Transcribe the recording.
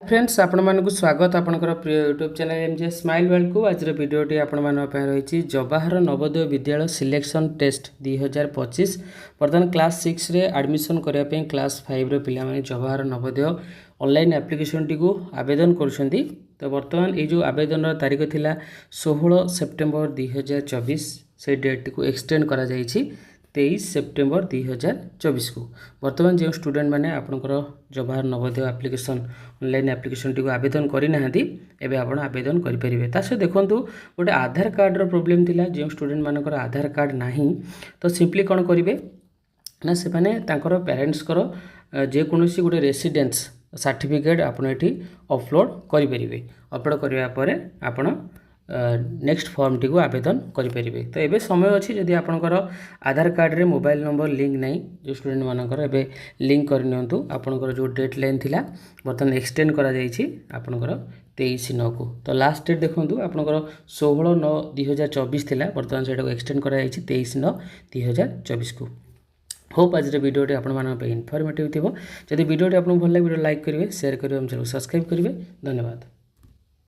Friends आपण मानक स्वागत आपनकर प्रिय YouTube channel MJ smile world को आज वीडियोटी आपण मान रही जवाहर नवोदय विद्यालय सिलेक्शन टेस्ट 2025 बर्तमान क्लास 6 रे एडमिशन करने क्लास 5 रो पिला माने Jawahar Navodaya online application T को आवेदन करुछंती। तो बर्तमान ये जो आवेदन तारीख थिला 16 सेप्टेम्बर 2024 से डेट को एक्सटेंड करा जायछि 23 सेप्टेम्बर 2024 को। बर्तमान जो स्टूडेंट मैंने आपंकर Jawahar Navodaya application online application T को आवेदन करना एवं आप आवेदन करेंगे। सहित देखूँ गोटे आधार कार्ड रो प्रॉब्लम थिला जो स्टूडेंट मानकर आधार कार्ड नहीं तो सिंपली कौन करेंगे ना से पेरेंट्स जेकोसी गोटे रेसिडेंस सर्टिफिकेट आपड़ ये अपलोड करेंगे। अपलोड करने आपण नेक्स्ट फॉर्म टी को आवेदन करेंगे। तो ये समय अच्छी जदि आपंकर आधार कार्ड रे मोबाइल नंबर लिंक नहीं जो स्टूडेंट मानकर एवं लिंक करनियंतु आपंकर जो डेट लाइन थिला बर्तमान एक्सटेंड करा जायछि आपंकर 23/9 को। तो लास्ट डेट देखो आपंकर 16/9/2024 थिला बर्तमान से एक्सटेंड करा जायछि 23/9/2024 को। होप आज वीडियोटी आप इनफॉर्मेटिव थी। जदि वीडियोटी आपको भल लगे वीडियो लाइक करेंगे, शेयर करेंगे, चैनल सब्सक्राइब करेंगे। धन्यवाद।